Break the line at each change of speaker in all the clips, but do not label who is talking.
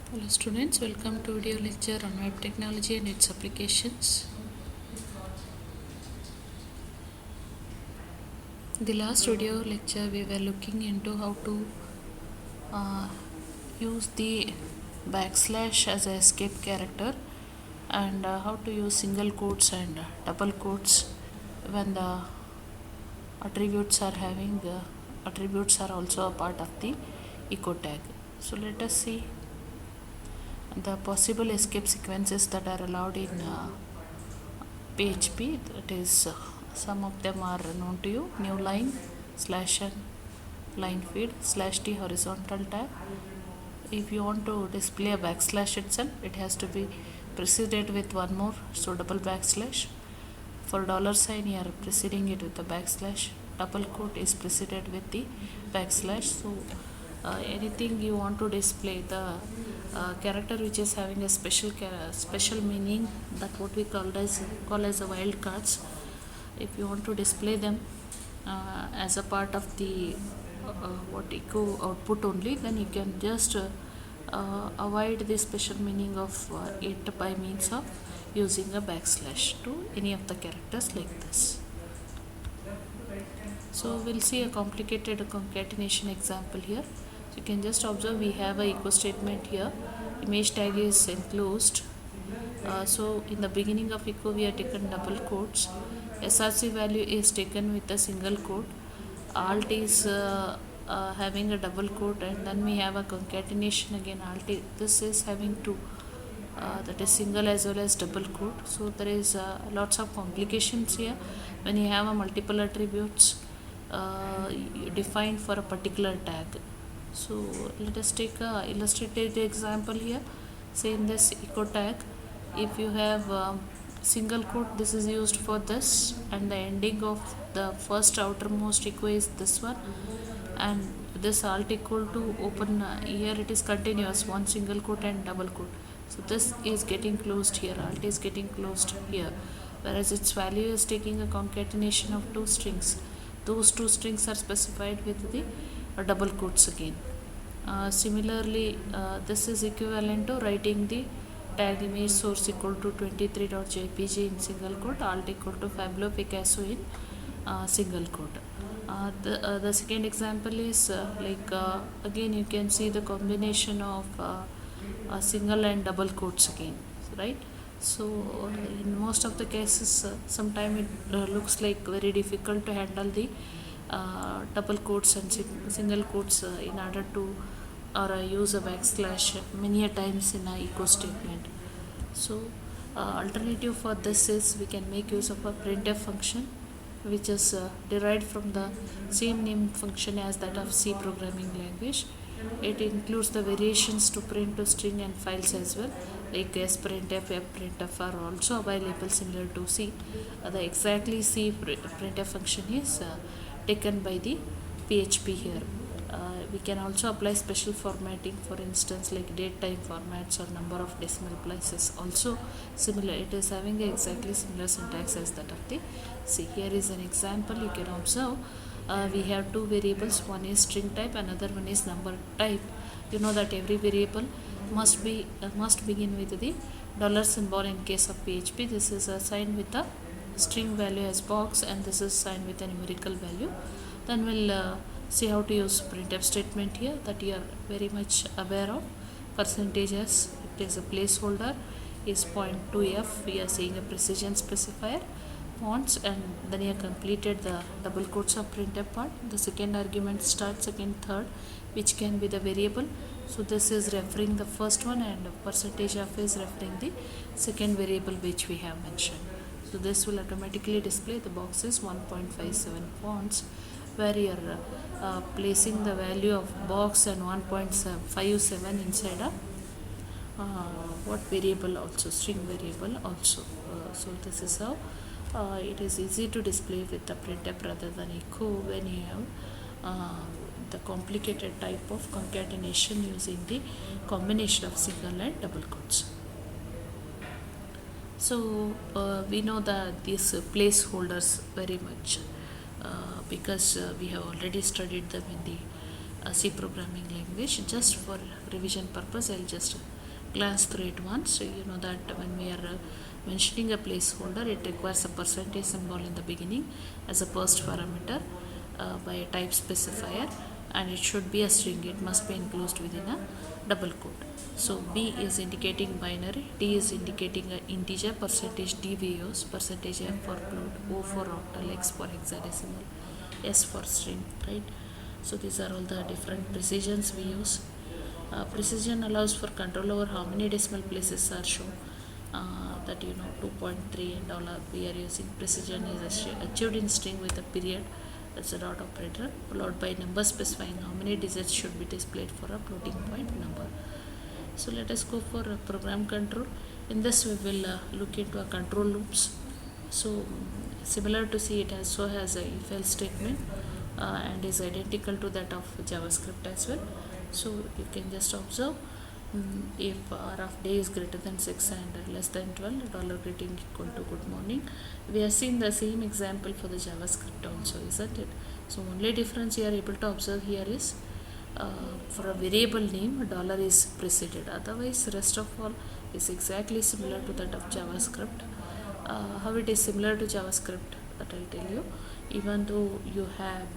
Hello students, welcome to video lecture on web technology and its applications. The last video lecture we were looking into how to uh, use the backslash as a escape character and how to use single quotes and double quotes when the attributes are having attributes are also a part of the echo tag. So let us see the possible escape sequences that are allowed in PHP. That is, some of them are known to you: new line, slash n, line feed, slash t horizontal tab. If you want to display a backslash itself, it has to be preceded with one more, so double backslash. For $sign, you are preceding it with the backslash. Double quote is preceded with the backslash. So anything you want to display, the character which is having a special meaning, that what we call as a wild cards. If you want to display them as a part of the what echo output only, then you can just avoid the special meaning of it by means of using a backslash to any of the characters like this. So we'll see a complicated concatenation example here. So you can just observe we have a echo statement here. Image tag is enclosed. So in the beginning of echo we have taken double quotes. SRC value is taken with a single quote. Alt is having a double quote, and then we have a concatenation again. Alt this is having two. That is single as well as double quote. So there is lots of complications here when you have a multiple attributes defined for a particular tag. So let us take a illustrated example here. Say in this echo tag, if you have single quote, this is used for this, and the ending of the first outermost echo is this one, and this alt equal to open here it is continuous, one single quote and double quote. So this is getting closed here, alt is getting closed here, whereas its value is taking a concatenation of two strings. Those two strings are specified with the double quotes again. Similarly, this is equivalent to writing the tag image source equal to 23.jpg in single quote, alt equal to Pablo Picasso in single quote. The second example is again you can see the combination of single and double quotes again, right? So in most of the cases sometimes it looks like very difficult to handle the double quotes and single quotes in order to use a backslash many a times in a echo statement. So alternative for this is we can make use of a printf function, which is derived from the same name function as that of C programming language. It includes the variations to print to string and files as well, like sprintf, fprintf are also available similar to C. The exactly C printf function is taken by the PHP here. We can also apply special formatting, for instance like date time formats or number of decimal places, also similar. It is having exactly similar syntax as that of the C. Here is an example. You can observe we have two variables, one is string type, another one is number type. You know that every variable must begin with the dollar symbol in case of PHP. This is assigned with a string value as box, and this is assigned with a numerical value. Then we'll see how to use printf statement here, that you are very much aware of. Percentage as it is a placeholder is 0.2f. We are saying a precision specifier fonts, and then you have completed the double quotes of printf part. The second argument starts, second, third, which can be the variable. So this is referring the first one, and percentage of is referring the second variable which we have mentioned. So this will automatically display the boxes 1.57 fonts, where you are placing the value of box and 1.57 inside a what variable, also string variable also. So this is how it is easy to display with the printf rather than echo when you have the complicated type of concatenation using the combination of single and double quotes. So we know that these placeholders very much because we have already studied them in the C programming language. Just for revision purpose, I'll just glance through it once. So you know that when we are mentioning a placeholder, it requires a percentage symbol in the beginning as a first parameter by a type specifier, and it should be a string. It must be enclosed within a double quote. So B is indicating binary, D is indicating an integer, percentage D we use, percentage F for float, O for octal, X for hexadecimal, S for string, right? So these are all the different precisions we use. Precision allows for control over how many decimal places are shown. That 2.3 and all we are using. Precision is achieved in string with a period, that's a dot operator, followed by number specifying how many digits should be displayed for a floating point number. So let us go for program control. In this we will look into a control loops. So similar to C, it also has a if else statement and is identical to that of JavaScript as well. So you can just observe, if r of day is greater than 6 and less than 12, dollar greeting equal to good morning. We have seen the same example for the JavaScript also, isn't it? So only difference you are able to observe here is for a variable name, dollar is preceded. Otherwise, rest of all is exactly similar to that of JavaScript. How it is similar to JavaScript, that I'll tell you. Even though you have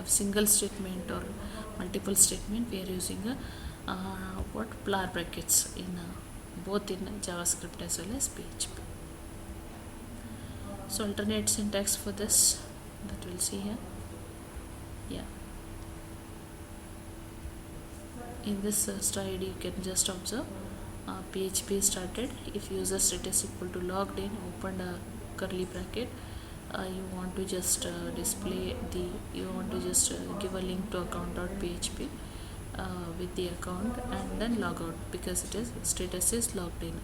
single statement or multiple statement, we are using a plar brackets in both in JavaScript as well as PHP. So alternate syntax for this, that we'll see here. Yeah, in this slide you can just observe PHP started if user status equal to logged in, opened a curly bracket. You want to just give a link to account.php with the account and then log out because it is status is logged in.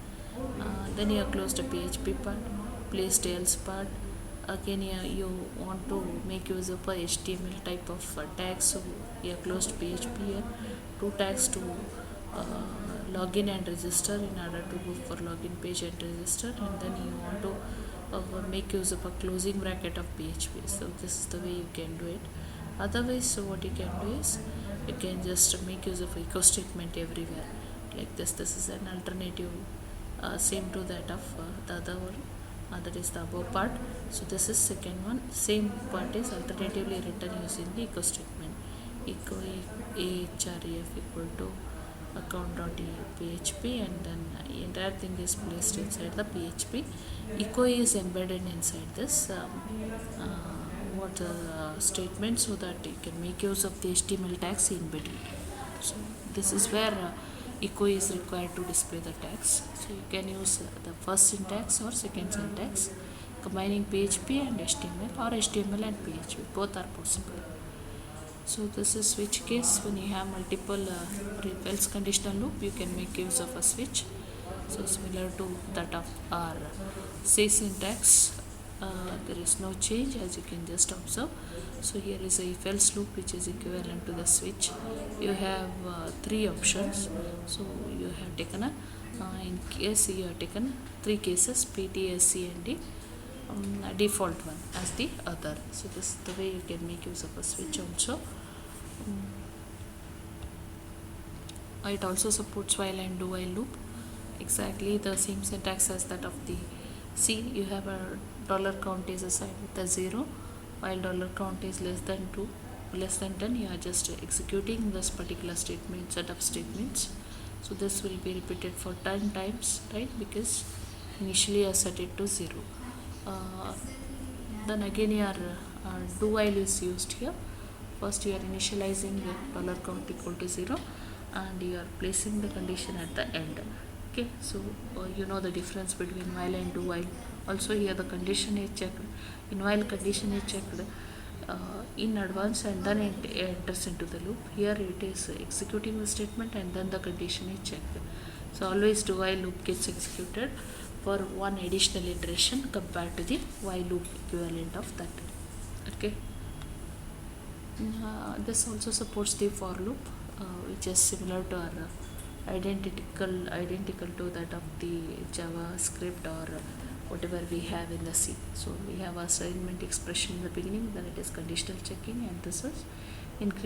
Then you have closed the PHP part, placed else part. Again you want to make use of a HTML type of tags, so you have closed PHP here, two tags to login and register in order to go for login page and register, and then you want to make use of a closing bracket of PHP. So this is the way you can do it. Otherwise, so what you can do is you can just make use of echo statement everywhere like this. This is an alternative same to that of the other one, that is the above part. So this is second one. Same part is alternatively written using the echo statement. Echo ahref equal to account.php, and then entire thing is placed inside the PHP. Echo is embedded inside this statement, so that you can make use of the HTML tags embedded. So this is where echo is required to display the tags. So you can use the first syntax or second syntax combining PHP and HTML, or HTML and PHP, both are possible. So this is switch case. When you have multiple if else conditional loop, you can make use of a switch. So similar to that of our C syntax, there is no change, as you can just observe. So here is a if else loop which is equivalent to the switch. You have three options. So you have taken in case you have taken three cases, PT, SC and D. Default one as the other. So this is the way you can make use of a switch also. It also supports while and do while loop. Exactly the same syntax as that of the C. You have a dollar count is assigned with a 0, while dollar count is less than 2, less than 10. You are just executing this particular statement, set of statements. So this will be repeated for 10 times, right? Because initially I set it to 0. Then again your do while is used here. First you are initializing the dollar count equal to 0 and you are placing the condition at the end. Okay, so you know the difference between while and do while. Also here the condition is checked, in while condition is checked in advance and then it enters into the loop. Here it is executing the statement and then the condition is checked. So always do while loop gets executed for one additional iteration compared to the while loop equivalent of that. Okay. This also supports the for loop, which is similar to our identical to that of the JavaScript or whatever we have in the C. So we have assignment expression in the beginning, then it is conditional checking, and this is increment